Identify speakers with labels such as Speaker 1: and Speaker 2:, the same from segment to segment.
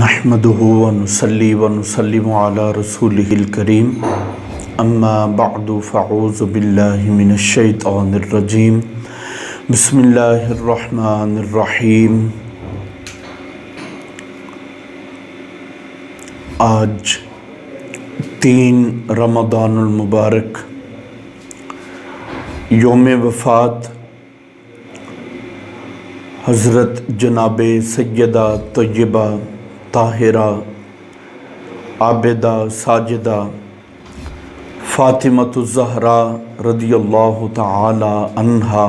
Speaker 1: نحمده ونصلي ونسلم على رسوله الكريم اما بعد فاعوذ بالله من الشیطان الرجیم بسم اللہ الرحمن الرحیم۔ آج 3 رمضان المبارک یوم وفات حضرت جناب سیدہ طیبہ طاہرہ عابدہ ساجدہ فاطمۃ الزہراء رضی اللہ تعالی عنہا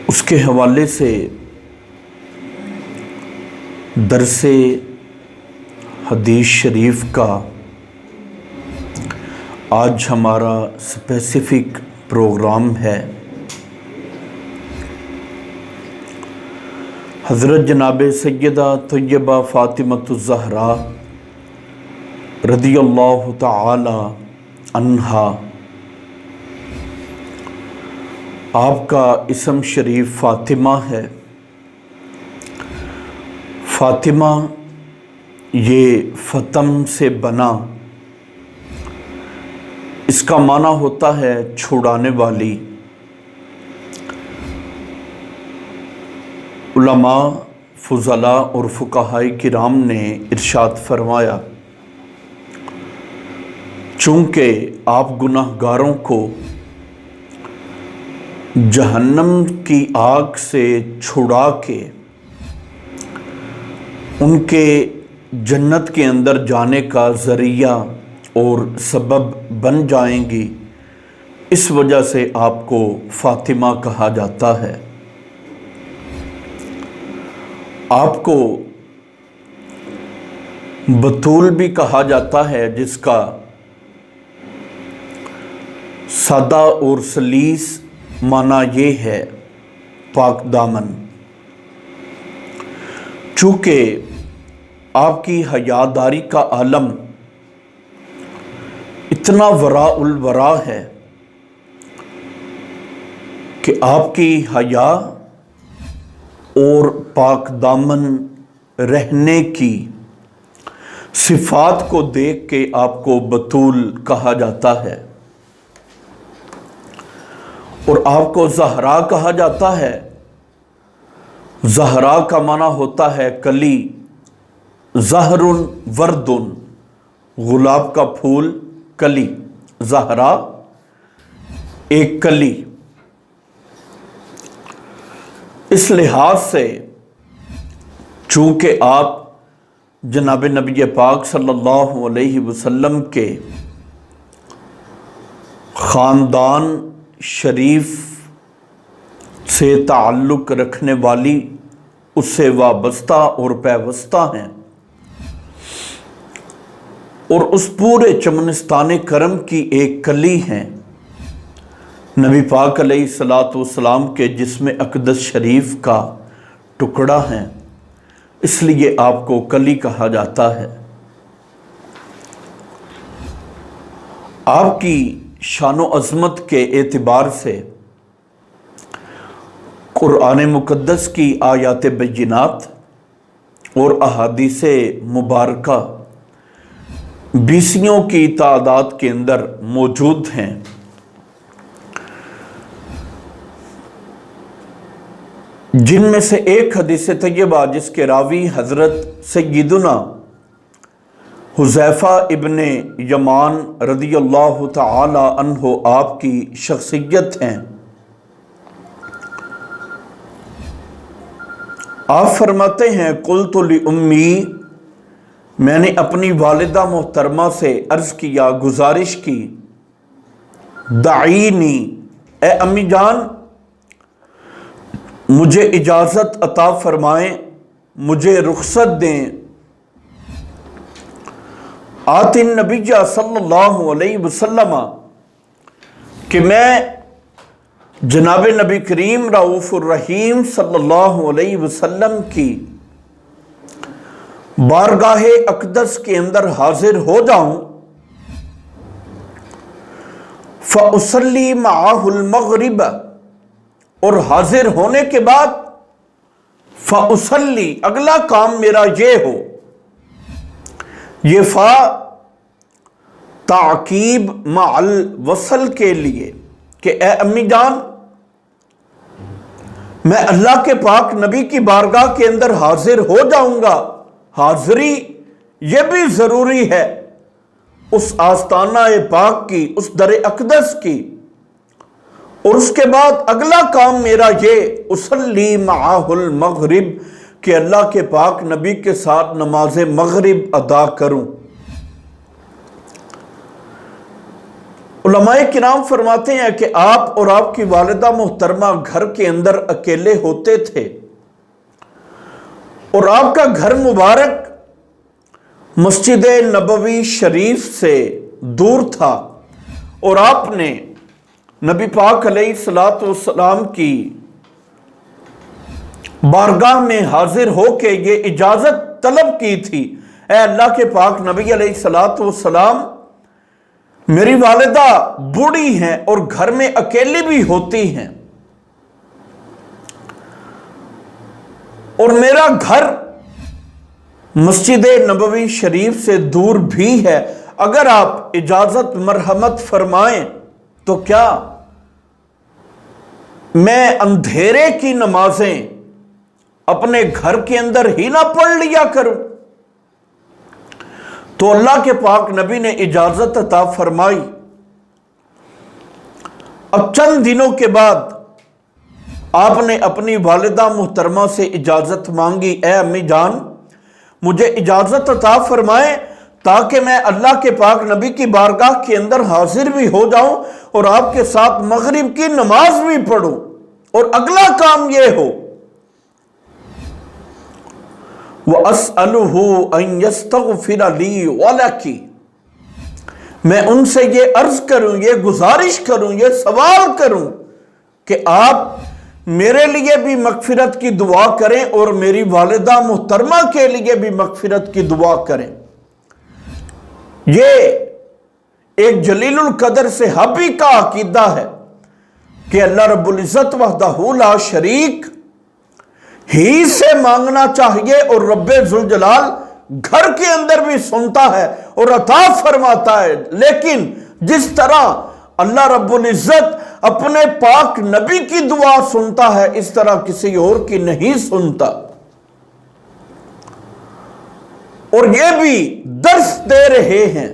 Speaker 1: اس کے حوالے سے درس حدیث شریف کا آج ہمارا اسپیسیفک پروگرام ہے۔ حضرت جناب سیدہ طیبہ فاطمۃ الزہراء رضی اللہ تعالی عنہا، آپ کا اسم شریف فاطمہ ہے۔ فاطمہ یہ فتم سے بنا، اس کا معنی ہوتا ہے چھڑانے والی۔ علماء، فضلاء اور فقہاء کرام نے ارشاد فرمایا، چونکہ آپ گناہ گاروں کو جہنم کی آگ سے چھڑا کے ان کے جنت کے اندر جانے کا ذریعہ اور سبب بن جائیں گی، اس وجہ سے آپ کو فاطمہ کہا جاتا ہے۔ آپ کو بطول بھی کہا جاتا ہے، جس کا سادہ اور سلیس معنی یہ ہے پاک دامن۔ چونکہ آپ کی حیاداری کا عالم اتنا وراء الورا ہے کہ آپ کی حیا اور پاک دامن رہنے کی صفات کو دیکھ کے آپ کو بطول کہا جاتا ہے، اور آپ کو زہرا کہا جاتا ہے۔ زہرا کا معنی ہوتا ہے کلی، زہر ورد، گلاب کا پھول کلی، زہرا ایک کلی۔ اس لحاظ سے چونکہ آپ جناب نبی پاک صلی اللہ علیہ وسلم کے خاندان شریف سے تعلق رکھنے والی، اس سے وابستہ اور پیوستہ ہیں، اور اس پورے چمنستان کرم کی ایک کلی ہیں، نبی پاک علیہ الصلوۃ والسلام کے جسم اقدس شریف کا ٹکڑا ہیں، اس لیے آپ کو کلی کہا جاتا ہے۔ آپ کی شان و عظمت کے اعتبار سے قرآن مقدس کی آیات بینات اور احادیث مبارکہ بیسیوں کی تعداد کے اندر موجود ہیں۔ جن میں سے ایک حدیث طیبہ جس کے راوی حضرت سیدنا حذیفہ ابن یمان رضی اللہ تعالی عنہ آپ کی شخصیت ہیں، آپ فرماتے ہیں، قلت لأمی، میں نے اپنی والدہ محترمہ سے عرض کیا، گزارش کی، دعینی، اے امی جان مجھے اجازت عطا فرمائیں، مجھے رخصت دیں، آتی النبی صلی اللہ علیہ وسلم، کہ میں جناب نبی کریم رؤوف الرحیم صلی اللہ علیہ وسلم کی بارگاہ اقدس کے اندر حاضر ہو جاؤں، فَأُصَلِّي مَعَهُ الْمَغْرِبَ، اور حاضر ہونے کے بعد فَأُصَلِّ اگلا کام میرا یہ ہو. یہ فا تعقیب مع الوصل کے لیے کہ اے امی جان میں اللہ کے پاک نبی کی بارگاہ کے اندر حاضر ہو جاؤں گا. حاضری یہ بھی ضروری ہے اس آستانہ پاک کی، اس در اقدس کی. اور اس کے بعد اگلا کام میرا یہ اصلی معاہ المغرب کہ اللہ کے پاک نبی کے ساتھ نماز مغرب ادا کروں. علماء کرام فرماتے ہیں کہ آپ اور آپ کی والدہ محترمہ گھر کے اندر اکیلے ہوتے تھے اور آپ کا گھر مبارک مسجد نبوی شریف سے دور تھا اور آپ نے نبی پاک علیہ الصلوۃ والسلام کی بارگاہ میں حاضر ہو کے یہ اجازت طلب کی تھی، اے اللہ کے پاک نبی علیہ الصلوۃ والسلام میری والدہ بوڑھی ہیں اور گھر میں اکیلی بھی ہوتی ہیں اور میرا گھر مسجد نبوی شریف سے دور بھی ہے، اگر آپ اجازت مرحمت فرمائیں تو کیا میں اندھیرے کی نمازیں اپنے گھر کے اندر ہی نہ پڑھ لیا کروں؟ تو اللہ کے پاک نبی نے اجازت عطا فرمائی. اب چند دنوں کے بعد آپ نے اپنی والدہ محترمہ سے اجازت مانگی، اے امی جان مجھے اجازت عطا فرمائیں تاکہ میں اللہ کے پاک نبی کی بارگاہ کے اندر حاضر بھی ہو جاؤں اور آپ کے ساتھ مغرب کی نماز بھی پڑھوں. اور اگلا کام یہ ہو وَأَسْأَلُهُ أَن يَسْتَغْفِرَ لِي وَلَكِ میں ان سے یہ عرض کروں، یہ گزارش کروں، یہ سوال کروں کہ آپ میرے لیے بھی مغفرت کی دعا کریں اور میری والدہ محترمہ کے لیے بھی مغفرت کی دعا کریں. یہ ایک جلیل القدر صحابی کا عقیدہ ہے کہ اللہ رب العزت وحدہ لا شریک ہی سے مانگنا چاہیے اور رب ذوالجلال گھر کے اندر بھی سنتا ہے اور عطا فرماتا ہے. لیکن جس طرح اللہ رب العزت اپنے پاک نبی کی دعا سنتا ہے اس طرح کسی اور کی نہیں سنتا. اور یہ بھی درس دے رہے ہیں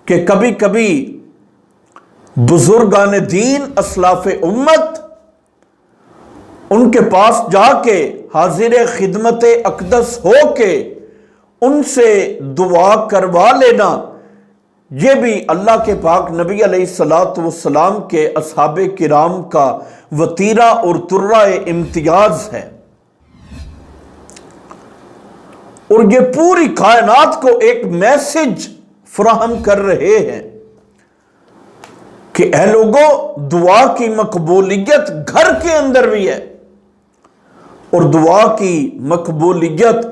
Speaker 1: کہ کبھی کبھی بزرگان دین اسلاف امت ان کے پاس جا کے حاضر خدمت اقدس ہو کے ان سے دعا کروا لینا یہ بھی اللہ کے پاک نبی علیہ الصلوۃ والسلام کے اصحاب کرام کا وتیرہ اور ترہ امتیاز ہے. اور یہ پوری کائنات کو ایک میسج فراہم کر رہے ہیں کہ اے لوگوں دعا کی مقبولیت گھر کے اندر بھی ہے اور دعا کی مقبولیت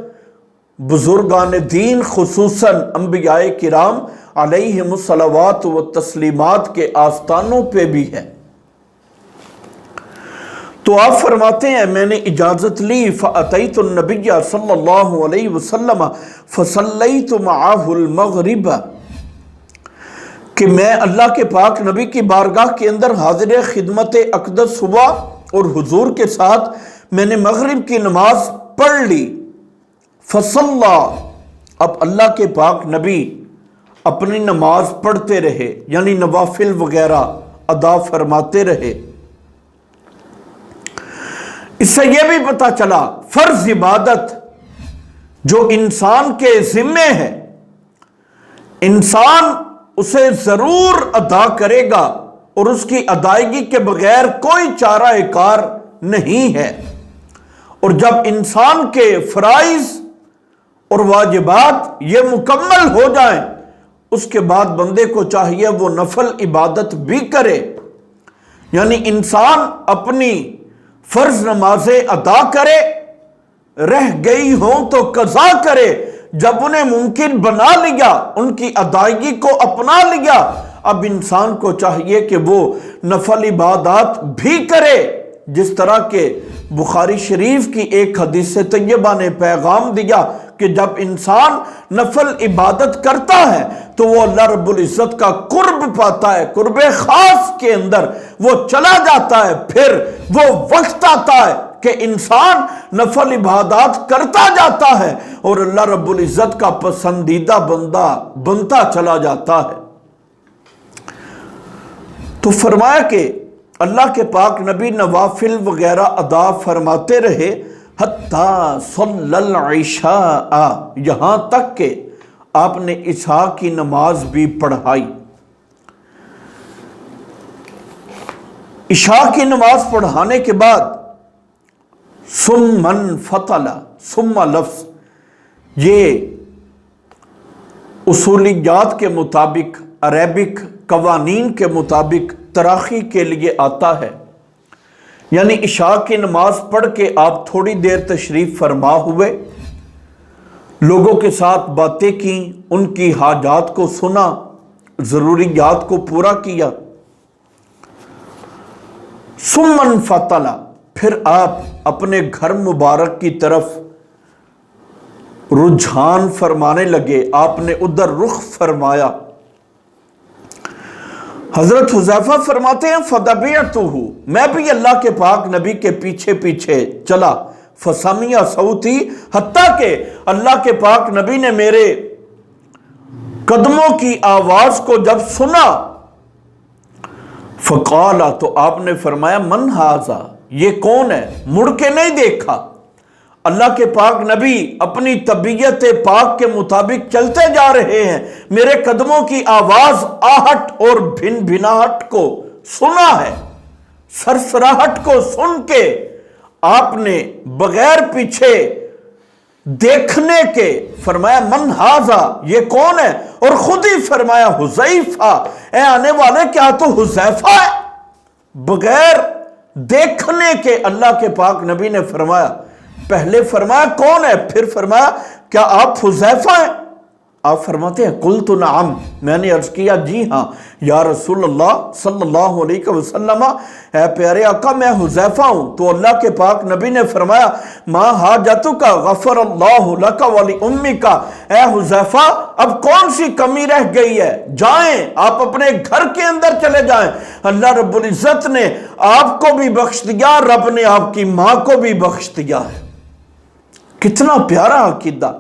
Speaker 1: بزرگان دین خصوصاً انبیاء کرام علیہم الصلوات و تسلیمات کے آستانوں پہ بھی ہے. تو آپ فرماتے ہیں میں نے اجازت لی فأتیت النبی صلی اللہ علیہ وسلم فصلیت معاہ المغرب کہ میں اللہ کے پاک نبی کی بارگاہ کے اندر حاضر خدمت اقدس ہوا اور حضور کے ساتھ میں نے مغرب کی نماز پڑھ لی. فصلا اب اللہ کے پاک نبی اپنی نماز پڑھتے رہے یعنی نوافل وغیرہ ادا فرماتے رہے. اس سے یہ بھی پتہ چلا فرض عبادت جو انسان کے ذمے ہے انسان اسے ضرور ادا کرے گا اور اس کی ادائیگی کے بغیر کوئی چارہ کار نہیں ہے. اور جب انسان کے فرائض اور واجبات یہ مکمل ہو جائیں اس کے بعد بندے کو چاہیے وہ نفل عبادت بھی کرے. یعنی انسان اپنی فرض نمازیں ادا کرے، رہ گئی ہوں تو قضا کرے. جب انہیں ممکن بنا لیا ان کی ادائیگی کو اپنا لیا اب انسان کو چاہیے کہ وہ نفل عبادات بھی کرے جس طرح کہ بخاری شریف کی ایک حدیث طیبہ نے پیغام دیا کہ جب انسان نفل عبادت کرتا ہے تو وہ اللہ رب العزت کا قرب پاتا ہے، قرب خاص کے اندر وہ چلا جاتا ہے، پھر وہ وقت آتا ہے کہ انسان نفل عبادات کرتا جاتا ہے اور اللہ رب العزت کا پسندیدہ بندہ بنتا چلا جاتا ہے۔ تو فرمایا کہ اللہ کے پاک نبی نوافل وغیرہ ادا فرماتے رہے حتیٰ صلی العشاء، یہاں تک کہ آپ نے عشاء کی نماز بھی پڑھائی۔ عشاء کی نماز پڑھانے کے بعد ثم انفطل، ثم لفظ یہ اصولیات کے مطابق، عربک قوانین کے مطابق تراخی کے لیے آتا ہے، یعنی عشاء کی نماز پڑھ کے آپ تھوڑی دیر تشریف فرما ہوئے، لوگوں کے ساتھ باتیں کی، ان کی حاجات کو سنا، ضروریات کو پورا کیا۔ ثم انفطل، پھر آپ اپنے گھر مبارک کی طرف رجحان فرمانے لگے، آپ نے ادھر رخ فرمایا۔ حضرت حذیفہ فرماتے ہیں فَتَبِعْتُهُ، میں بھی اللہ کے پاک نبی کے پیچھے پیچھے چلا، فَسَمِعَ صَوْتِي، حتیٰ کہ اللہ کے پاک نبی نے میرے قدموں کی آواز کو جب سنا، فَقَالَ، تو آپ نے فرمایا مَنْ هَذَا، یہ کون ہے؟ مڑ کے نہیں دیکھا۔ اللہ کے پاک نبی اپنی طبیعت پاک کے مطابق چلتے جا رہے ہیں، میرے قدموں کی آواز آہٹ اور بھن بھناہٹ کو سنا ہے، سرسراہٹ کو سن کے آپ نے بغیر پیچھے دیکھنے کے فرمایا من ہاذا، یہ کون ہے؟ اور خود ہی فرمایا حذیفہ، اے آنے والے کیا تو حذیفہ ہے؟ بغیر دیکھنے کے اللہ کے پاک نبی نے فرمایا، پہلے فرمایا کون ہے، پھر فرمایا کیا آپ حذیفہ ہیں؟ آپ فرماتے ہیں قلت نعم، میں نے عرض کیا جی ہاں یا رسول اللہ صلی اللہ علیہ وسلم، اے پیارے آقا میں حذیفہ ہوں۔ تو اللہ کے پاک نبی نے فرمایا ما حاجتک غفر اللہ لک ولی امک، اے حذیفہ اب کون سی کمی رہ گئی ہے، جائیں آپ اپنے گھر کے اندر چلے جائیں، اللہ رب العزت نے آپ کو بھی بخش دیا، رب نے آپ کی ماں کو بھی بخش دیا ہے۔ کتنا پیارا عقیدہ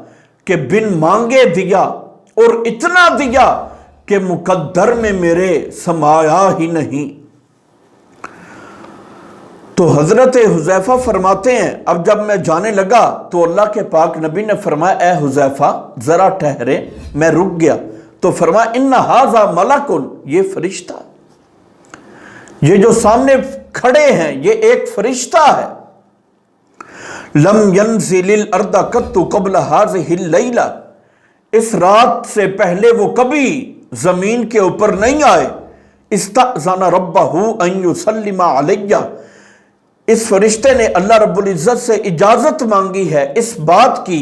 Speaker 1: کہ بن مانگے دیا اور اتنا دیا کہ مقدر میں میرے سمایا ہی نہیں۔ تو حضرت حذیفہ فرماتے ہیں اب جب میں جانے لگا تو اللہ کے پاک نبی نے فرمایا اے حذیفہ ذرا ٹھہرے، میں رک گیا تو فرمایا ان ھذا ملک، یہ فرشتہ، یہ جو سامنے کھڑے ہیں یہ ایک فرشتہ ہے، لم ينزل الارض قط قبل هذه الليلہ، اس رات سے پہلے وہ کبھی زمین کے اوپر نہیں آئے، استأذن ربہ ان یسلم علیہ، اس فرشتے نے اللہ رب العزت سے اجازت مانگی ہے اس بات کی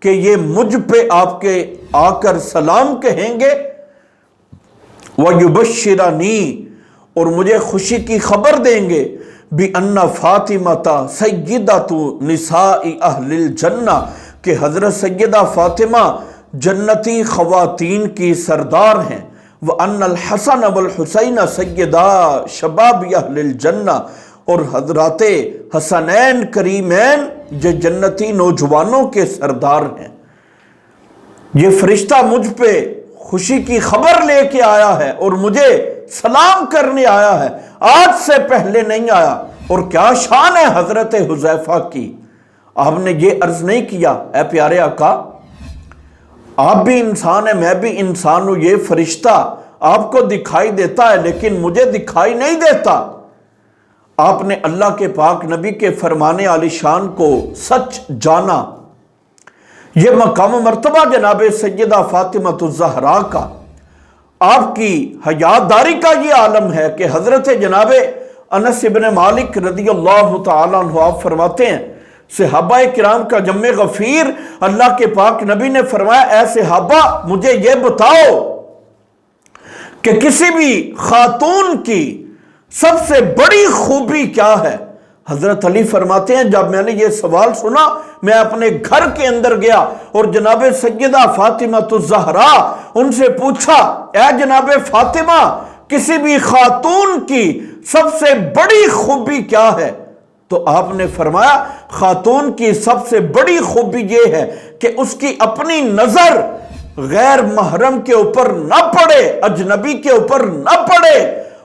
Speaker 1: کہ یہ مجھ پہ آپ کے آ کر سلام کہیں گے، وَيُبَشِّرَنِي، اور مجھے خوشی کی خبر دیں گے، بِأَنَّ فاطمہ سیدۃ نساء اہل الجنہ، کہ حضرت سیدہ فاطمہ جنتی خواتین کی سردار ہیں، وَأَنَّ الْحَسَنَ وَالْحُسَيْنَ سیدہ شباب اہل الجنہ، اور حضرات حسنین کریمین جو جنتی نوجوانوں کے سردار ہیں۔ یہ فرشتہ مجھ پہ خوشی کی خبر لے کے آیا ہے اور مجھے سلام کرنے آیا ہے، آج سے پہلے نہیں آیا۔ اور کیا شان ہے حضرت حذیفہ کی، آپ نے یہ عرض نہیں کیا اے پیارے آقا آپ بھی انسان ہیں میں بھی انسان ہوں، یہ فرشتہ آپ کو دکھائی دیتا ہے لیکن مجھے دکھائی نہیں دیتا۔ آپ نے اللہ کے پاک نبی کے فرمانے عالی شان کو سچ جانا۔ یہ مقام و مرتبہ جناب سیدہ فاطمہ الزہرا کا، آپ کی حیاداری کا یہ عالم ہے کہ حضرت جناب انس ابن مالک رضی اللہ تعالیٰ عنہ آپ فرماتے ہیں صحابہ کرام کا جمع غفیر، اللہ کے پاک نبی نے فرمایا اے صحابہ مجھے یہ بتاؤ کہ کسی بھی خاتون کی سب سے بڑی خوبی کیا ہے؟ حضرت علی فرماتے ہیں جب میں نے یہ سوال سنا میں اپنے گھر کے اندر گیا اور جناب سیدہ فاطمہ الزہرا ان سے پوچھا، اے جناب فاطمہ کسی بھی خاتون کی سب سے بڑی خوبی کیا ہے؟ تو آپ نے فرمایا خاتون کی سب سے بڑی خوبی یہ ہے کہ اس کی اپنی نظر غیر محرم کے اوپر نہ پڑے، اجنبی کے اوپر نہ پڑے،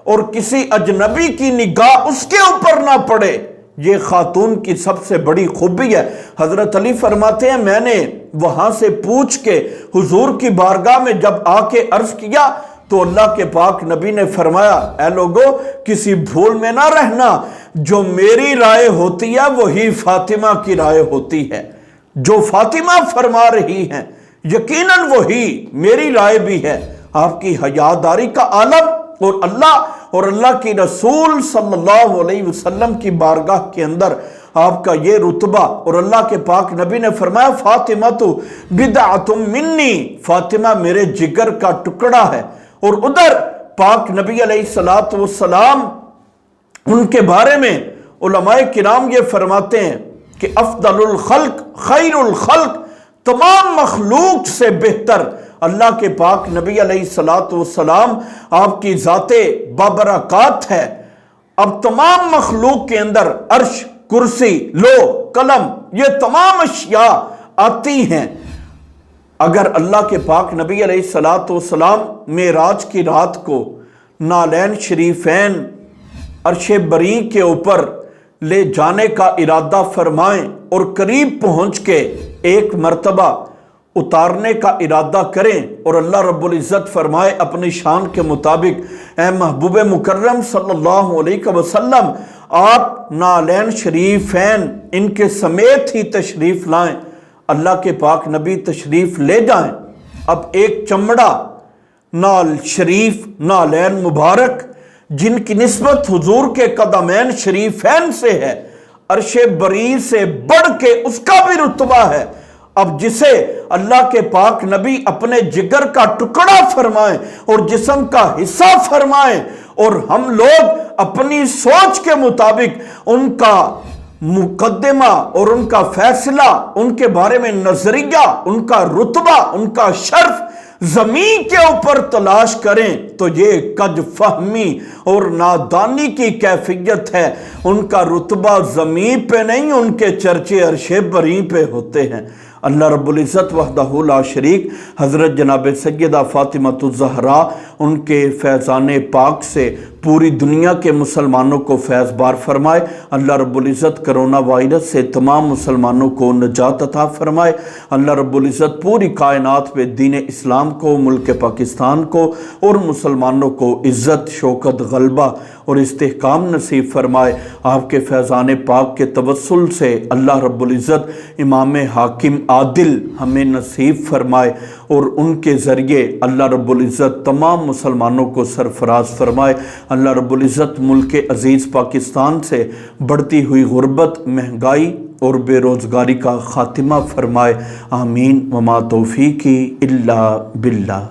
Speaker 1: اور کسی اجنبی کی نگاہ اس کے اوپر نہ پڑے۔ یہ خاتون کی سب سے بڑی خوبی ہے۔ حضرت علی فرماتے ہیں میں نے وہاں سے پوچھ کے حضور کی بارگاہ میں جب آ کے عرض کیا تو اللہ کے پاک نبی نے فرمایا، اے لوگو کسی بھول میں نہ رہنا، جو میری رائے ہوتی ہے وہی فاطمہ کی رائے ہوتی ہے، جو فاطمہ فرما رہی ہیں یقیناً وہی میری رائے بھی ہے۔ آپ کی حیاداری کا عالم اور اللہ کی رسول صلی اللہ علیہ وسلم کی بارگاہ کے اندر آپ کا یہ رتبہ، اور اللہ کے پاک نبی نے فرمایا فاطمہ تو بدعۃ منی، فاطمہ میرے جگر کا ٹکڑا ہے۔ اور ادھر پاک نبی علیہ السلام ان کے بارے میں علماء کرام یہ فرماتے ہیں کہ افضل الخلق خیر الخلق، تمام مخلوق سے بہتر اللہ کے پاک نبی علیہ السلام آپ کی ذات بابرکات ہے۔ اب تمام مخلوق کے اندر عرش، کرسی، لوح، قلم، یہ تمام اشیاء آتی ہیں۔ اگر اللہ کے پاک نبی علیہ السلام معراج کی رات کو نالین شریفین عرش بری کے اوپر لے جانے کا ارادہ فرمائیں اور قریب پہنچ کے ایک مرتبہ اتارنے کا ارادہ کریں اور اللہ رب العزت فرمائے اپنی شان کے مطابق اے محبوب مکرم صلی اللہ علیہ وسلم آپ نالین شریفین ان کے سمیت ہی تشریف لائیں، اللہ کے پاک نبی تشریف لے جائیں۔ اب ایک چمڑا نال شریف نالین مبارک جن کی نسبت حضور کے قدمین شریفین سے ہے، عرش بری سے بڑھ کے اس کا بھی رتبہ ہے۔ اب جسے اللہ کے پاک نبی اپنے جگر کا ٹکڑا فرمائیں اور جسم کا حصہ فرمائیں، اور ہم لوگ اپنی سوچ کے مطابق ان کا مقدمہ اور ان کا فیصلہ، ان کے بارے میں نظریہ، ان کا رتبہ، ان کا شرف زمین کے اوپر تلاش کریں تو یہ کج فہمی اور نادانی کی کیفیت ہے۔ ان کا رتبہ زمین پہ نہیں، ان کے چرچے عرش بری پہ ہوتے ہیں۔ اللہ رب العزت وحدہ لا شریک حضرت جناب سیدہ فاطمہ الزہرا ان کے فیضان پاک سے پوری دنیا کے مسلمانوں کو فیض بار فرمائے۔ اللہ رب العزت کرونا وائرس سے تمام مسلمانوں کو نجات عطا فرمائے۔ اللہ رب العزت پوری کائنات پہ دین اسلام کو، ملک پاکستان کو اور مسلمانوں کو عزت، شوکت، غلبہ اور استحکام نصیب فرمائے۔ آپ کے فیضان پاک کے توسل سے اللہ رب العزت امام حاکم عادل ہمیں نصیب فرمائے اور ان کے ذریعے اللہ رب العزت تمام مسلمانوں کو سرفراز فرمائے۔ اللہ رب العزت ملک عزیز پاکستان سے بڑھتی ہوئی غربت، مہنگائی اور بے روزگاری کا خاتمہ فرمائے۔ آمین وما توفیقی الا باللہ۔